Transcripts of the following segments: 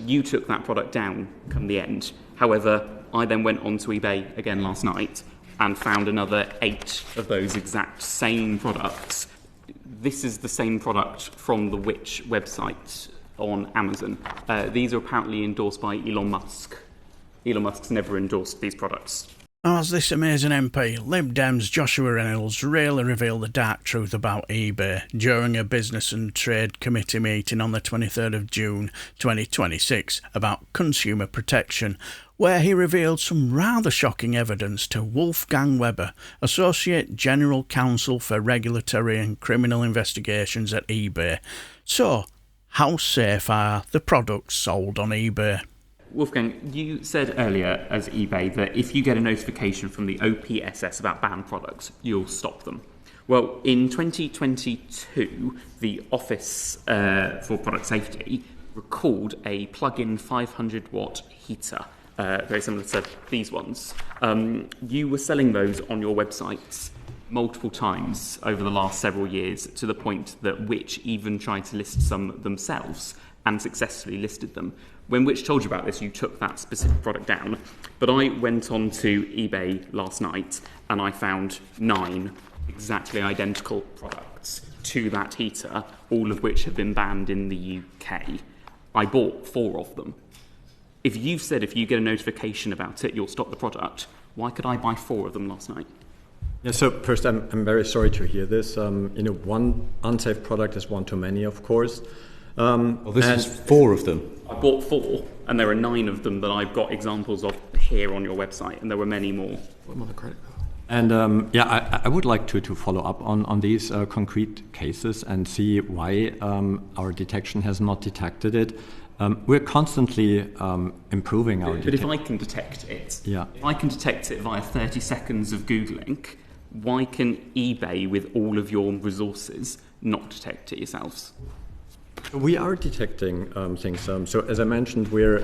you took that product down come the end. However, I then went onto eBay again last night and found another 8 of those exact same products. This is the same product from the Which website on Amazon. These are apparently endorsed by Elon Musk. Elon Musk's never endorsed these products. As this amazing MP, Lib Dems Joshua Reynolds really revealed the dark truth about eBay during a Business and Trade Committee meeting on the 23rd of June 2026 about consumer protection, where he revealed some rather shocking evidence to Wolfgang Weber, Associate General Counsel for Regulatory and Criminal Investigations at eBay. So, how safe are the products sold on eBay? Wolfgang, you said earlier as eBay that if you get a notification from the OPSS about banned products, you'll stop them. Well, in 2022, the Office for Product Safety recalled a plug-in 500-watt heater, very similar to these ones. You were selling those on your websites multiple times over the last several years, to the point that Which even tried to list some themselves and successfully listed them. When Which told you about this, you took that specific product down. But I went on to eBay last night and I found 9 exactly identical products to that heater, all of which have been banned in the UK. I bought 4 of them. If you've said if you get a notification about it, you'll stop the product, why could I buy 4 of them last night? Yeah, so first, I'm very sorry to hear this. One unsafe product is one too many, of course. Well, this is 4 of them. I bought 4, and there are 9 of them that I've got examples of here on your website, and there were many more. What about the credit card? And I would like to follow up on these concrete cases and see why our detection has not detected it. We're constantly improving our detection. But if I can detect it, if I can detect it via 30 seconds of Googling, why can eBay, with all of your resources, not detect it yourselves? We are detecting things. So as I mentioned, we're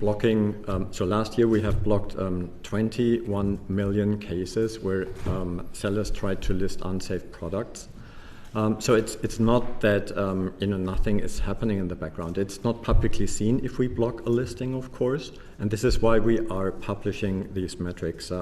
blocking. So last year we have blocked 21 million cases where sellers tried to list unsafe products. So it's not that nothing is happening in the background. It's not publicly seen if we block a listing, of course, and this is why we are publishing these metrics.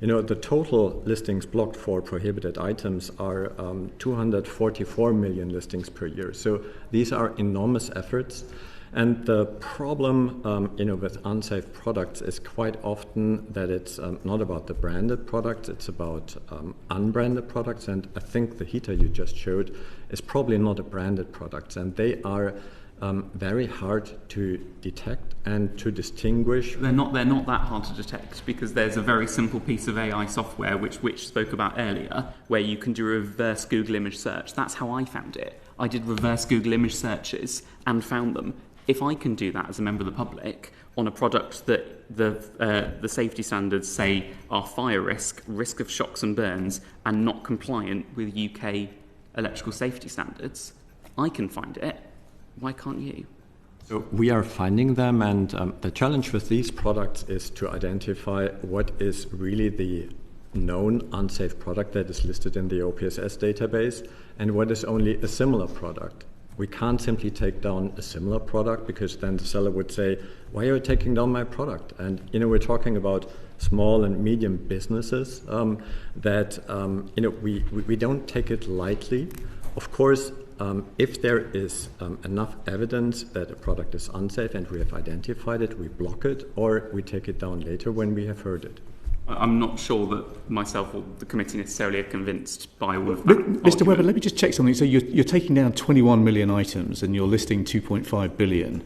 The total listings blocked for prohibited items are 244 million listings per year. So these are enormous efforts. And the problem, with unsafe products is quite often that it's not about the branded products, it's about unbranded products. And I think the heater you just showed is probably not a branded product. And they are very hard to detect and to distinguish. They're not that hard to detect, because there's a very simple piece of AI software which spoke about earlier, where you can do a reverse Google image search. That's how I found it. I did reverse Google image searches and found them. If I can do that as a member of the public on a product that the safety standards say are fire risk of shocks and burns, and not compliant with UK electrical safety standards, I can find it. Why can't you? So we are finding them, and the challenge with these products is to identify what is really the known unsafe product that is listed in the OPSS database and what is only a similar product. We can't simply take down a similar product, because then the seller would say, why are you taking down my product? And, we're talking about small and medium businesses that, we don't take it lightly. Of course, if there is enough evidence that a product is unsafe and we have identified it, we block it, or we take it down later when we have heard it. I'm not sure that myself or the committee necessarily are convinced by all of that. Mr. Webber, let me just check something. So you're taking down 21 million items and you're listing 2.5 billion.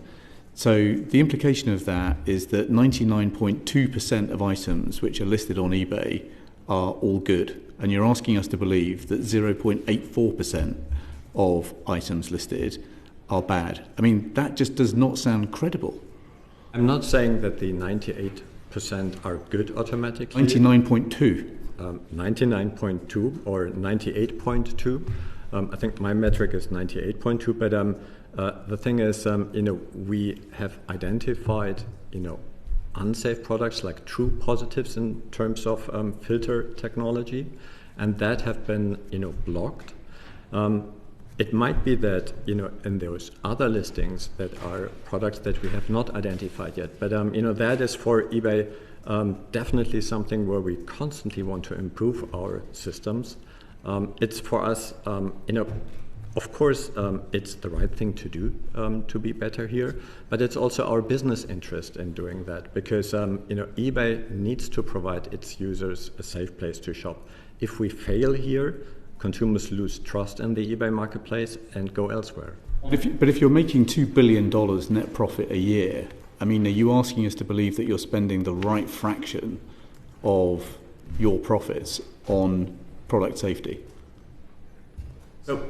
So the implication of that is that 99.2% of items which are listed on eBay are all good. And you're asking us to believe that 0.84% of items listed are bad. I mean, that just does not sound credible. I'm not saying that the 98% are good automatically. 99.2. 99.2 or 98.2. I think my metric is 98.2, but the thing is, we have identified, unsafe products like true positives in terms of filter technology, and that have been, blocked. it might be that, in those other listings that are products that we have not identified yet. But, that is for eBay definitely something where we constantly want to improve our systems. It's for us, of course, it's the right thing to do to be better here, but it's also our business interest in doing that because, eBay needs to provide its users a safe place to shop. If we fail here, consumers lose trust in the eBay marketplace and go elsewhere. But if you're making $2 billion net profit a year, are you asking us to believe that you're spending the right fraction of your profits on product safety? So,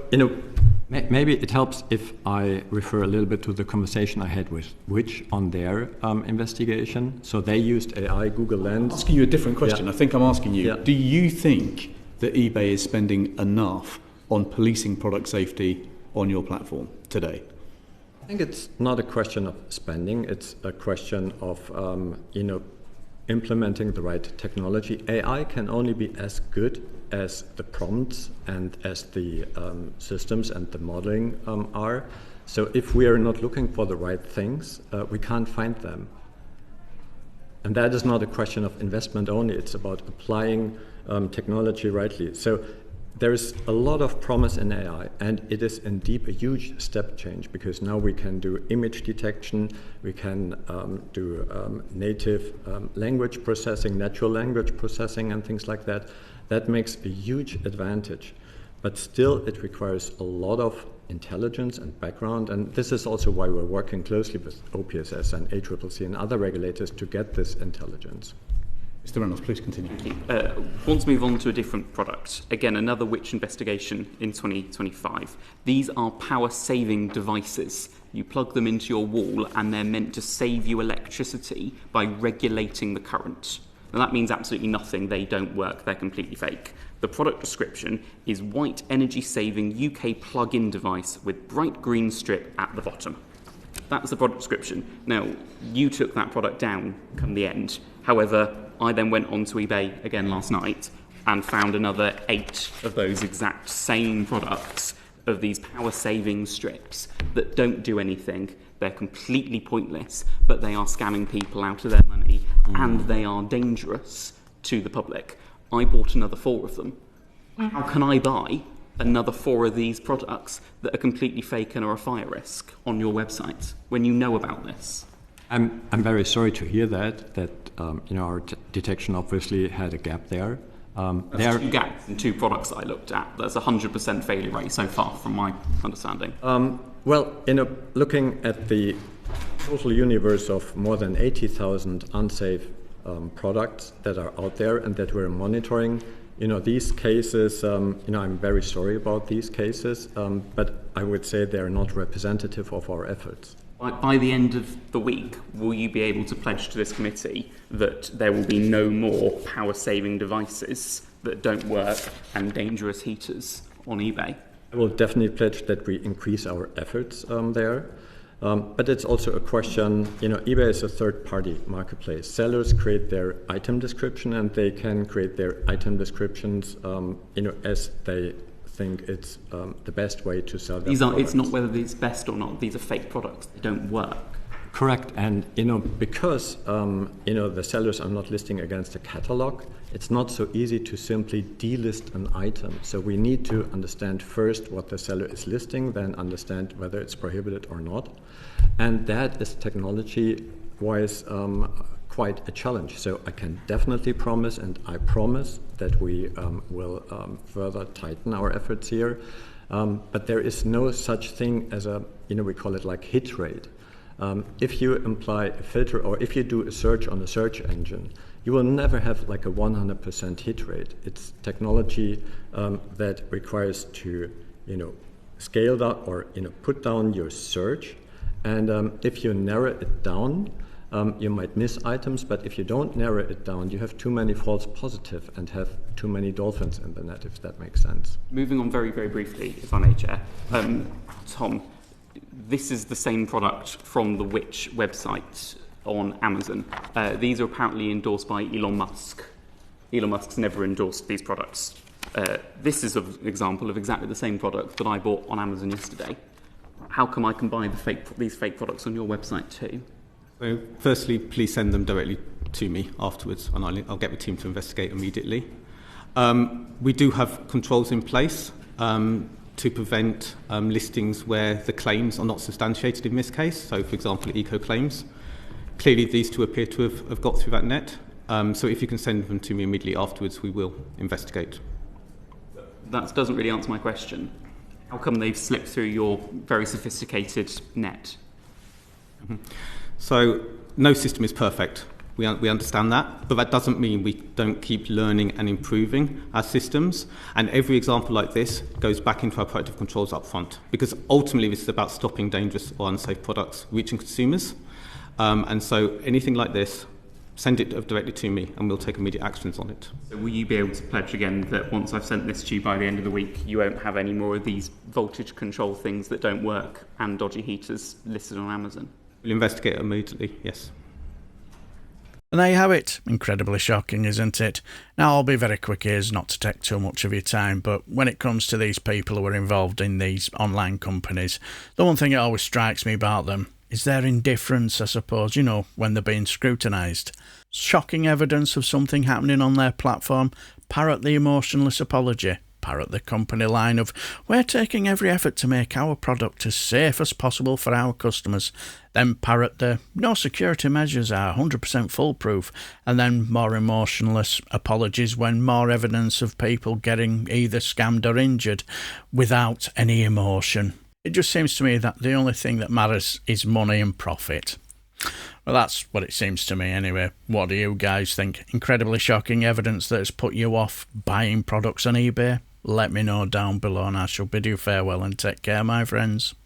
maybe it helps if I refer a little bit to the conversation I had with Which on their investigation. So they used AI, Google Lens. I'm asking you a different question. Yeah. I think I'm asking you, Yeah. do you think that eBay is spending enough on policing product safety on your platform today? I think it's not a question of spending. It's a question of, implementing the right technology. AI can only be as good as the prompts and as the systems and the modeling are. So if we are not looking for the right things, we can't find them. And that is not a question of investment only. It's about applying technology rightly. So there is a lot of promise in AI, and it is indeed a huge step change because now we can do image detection, we can do native language processing, natural language processing, and things like that. That makes a huge advantage. But still, it requires a lot of intelligence and background, and this is also why we're working closely with OPSS and ACCC and other regulators to get this intelligence. Mr. Reynolds, please continue. Thank you. Want to move on to a different product. Again, another Which investigation in 2025. These are power-saving devices. You plug them into your wall and they're meant to save you electricity by regulating the current. Now that means absolutely nothing. They don't work. They're completely fake. The product description is white energy-saving UK plug-in device with bright green strip at the bottom. That's the product description. Now, you took that product down come the end. However, I then went onto eBay again last night and found another 8 of those exact same products of these power-saving strips that don't do anything. They're completely pointless, but they are scamming people out of their money and they are dangerous to the public. I bought another 4 of them. How can I buy another 4 of these products that are completely fake and are a fire risk on your website when you know about this? I'm very sorry to hear that our detection obviously had a gap there. There's 2 gaps in 2 products that I looked at. That's 100% failure rate so far, from my understanding. Looking at the total universe of more than 80,000 unsafe products that are out there and that we're monitoring, these cases, I'm very sorry about these cases, but I would say they're not representative of our efforts. By the end of the week, will you be able to pledge to this committee that there will be no more power-saving devices that don't work and dangerous heaters on eBay? I will definitely pledge that we increase our efforts there. But it's also a question, eBay is a third-party marketplace. Sellers create their item description and they can create their item descriptions, as they think it's the best way to sell their products. It's not whether it's best or not. These are fake products. They don't work. Correct. And, because, the sellers are not listing against a catalog, it's not so easy to simply delist an item. So we need to understand first what the seller is listing, then understand whether it's prohibited or not. And that is technology-wise quite a challenge. So I can definitely promise, and I promise that we will further tighten our efforts here. But there is no such thing as we call it like hit rate. If you imply a filter or if you do a search on a search engine, you will never have like a 100% hit rate. It's technology that requires to, scale that or, put down your search. And if you narrow it down, you might miss items, but if you don't narrow it down, you have too many false positive and have too many dolphins in the net, if that makes sense. Moving on very, very briefly, if I may, Chair. Tom, this is the same product from the Which website on Amazon. These are apparently endorsed by Elon Musk. Elon Musk's never endorsed these products. This is an example of exactly the same product that I bought on Amazon yesterday. How come I can buy these fake products on your website too? So firstly, please send them directly to me afterwards, and I'll get the team to investigate immediately. We do have controls in place to prevent listings where the claims are not substantiated in this case. So, for example, eco claims. Clearly, these two appear to have got through that net. So if you can send them to me immediately afterwards, we will investigate. That doesn't really answer my question. How come they've slipped through your very sophisticated net? Mm-hmm. So no system is perfect. We understand that, but that doesn't mean we don't keep learning and improving our systems. And every example like this goes back into our proactive controls up front, because ultimately this is about stopping dangerous or unsafe products reaching consumers. And so anything like this, send it directly to me and we'll take immediate actions on it. So will you be able to pledge again that once I've sent this to you by the end of the week, you won't have any more of these voltage control things that don't work and dodgy heaters listed on Amazon? We'll investigate immediately, yes. And there you have it. Incredibly shocking, isn't it? Now, I'll be very quick here, not to take too much of your time, but when it comes to these people who are involved in these online companies, the one thing that always strikes me about them is their indifference, I suppose, when they're being scrutinised. Shocking evidence of something happening on their platform, parrot the emotionless apology, parrot the company line of, we're taking every effort to make our product as safe as possible for our customers, then parrot the, no security measures are 100% foolproof, and then more emotionless apologies when more evidence of people getting either scammed or injured without any emotion. It just seems to me that the only thing that matters is money and profit. Well, that's what it seems to me anyway. What do you guys think? Incredibly shocking evidence that has put you off buying products on eBay? Let me know down below and I shall bid you farewell and take care, my friends.